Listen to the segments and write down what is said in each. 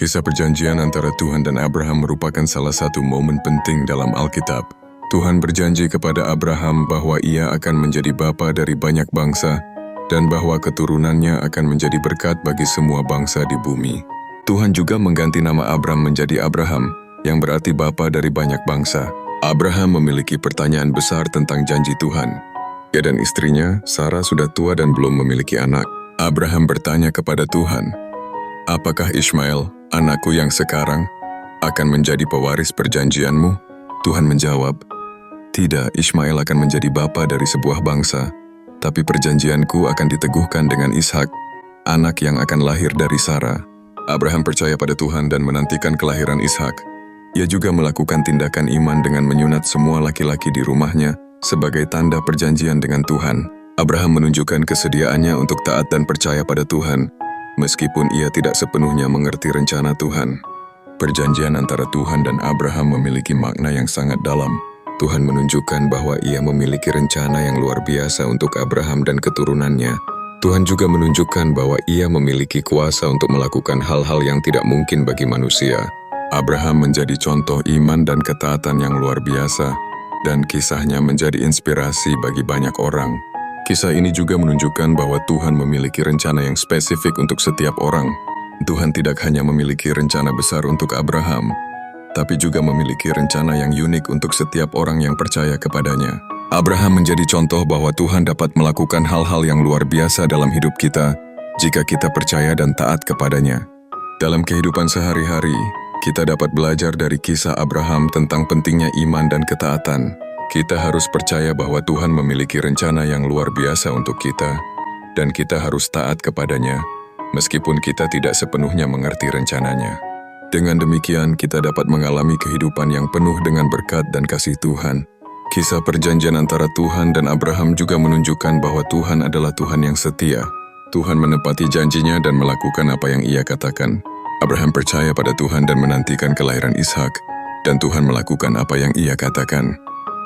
Kisah perjanjian antara Tuhan dan Abraham merupakan salah satu momen penting dalam Alkitab. Tuhan berjanji kepada Abraham bahwa ia akan menjadi bapa dari banyak bangsa dan bahwa keturunannya akan menjadi berkat bagi semua bangsa di bumi. Tuhan juga mengganti nama Abram menjadi Abraham, yang berarti bapa dari banyak bangsa. Abraham memiliki pertanyaan besar tentang janji Tuhan. Ia dan istrinya, Sarah, sudah tua dan belum memiliki anak. Abraham bertanya kepada Tuhan, "Apakah Ishmael, anakku yang sekarang, akan menjadi pewaris perjanjianmu?" Tuhan menjawab, "Tidak, Ishmael akan menjadi bapa dari sebuah bangsa, tapi perjanjianku akan diteguhkan dengan Ishak, anak yang akan lahir dari Sarah." Abraham percaya pada Tuhan dan menantikan kelahiran Ishak. Ia juga melakukan tindakan iman dengan menyunat semua laki-laki di rumahnya sebagai tanda perjanjian dengan Tuhan. Abraham menunjukkan kesediaannya untuk taat dan percaya pada Tuhan, meskipun ia tidak sepenuhnya mengerti rencana Tuhan. Perjanjian antara Tuhan dan Abraham memiliki makna yang sangat dalam. Tuhan menunjukkan bahwa ia memiliki rencana yang luar biasa untuk Abraham dan keturunannya. Tuhan juga menunjukkan bahwa ia memiliki kuasa untuk melakukan hal-hal yang tidak mungkin bagi manusia. Abraham menjadi contoh iman dan ketaatan yang luar biasa, dan kisahnya menjadi inspirasi bagi banyak orang. Kisah ini juga menunjukkan bahwa Tuhan memiliki rencana yang spesifik untuk setiap orang. Tuhan tidak hanya memiliki rencana besar untuk Abraham, tapi juga memiliki rencana yang unik untuk setiap orang yang percaya kepadanya. Abraham menjadi contoh bahwa Tuhan dapat melakukan hal-hal yang luar biasa dalam hidup kita jika kita percaya dan taat kepadanya. Dalam kehidupan sehari-hari, kita dapat belajar dari kisah Abraham tentang pentingnya iman dan ketaatan. Kita harus percaya bahwa Tuhan memiliki rencana yang luar biasa untuk kita, dan kita harus taat kepadanya, meskipun kita tidak sepenuhnya mengerti rencananya. Dengan demikian, kita dapat mengalami kehidupan yang penuh dengan berkat dan kasih Tuhan. Kisah perjanjian antara Tuhan dan Abraham juga menunjukkan bahwa Tuhan adalah Tuhan yang setia. Tuhan menepati janjinya dan melakukan apa yang ia katakan. Abraham percaya pada Tuhan dan menantikan kelahiran Ishak, dan Tuhan melakukan apa yang ia katakan.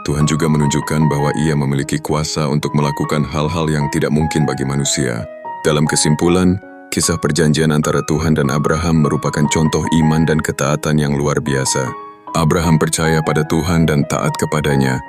Tuhan juga menunjukkan bahwa ia memiliki kuasa untuk melakukan hal-hal yang tidak mungkin bagi manusia. Dalam kesimpulan, kisah perjanjian antara Tuhan dan Abraham merupakan contoh iman dan ketaatan yang luar biasa. Abraham percaya pada Tuhan dan taat kepadanya,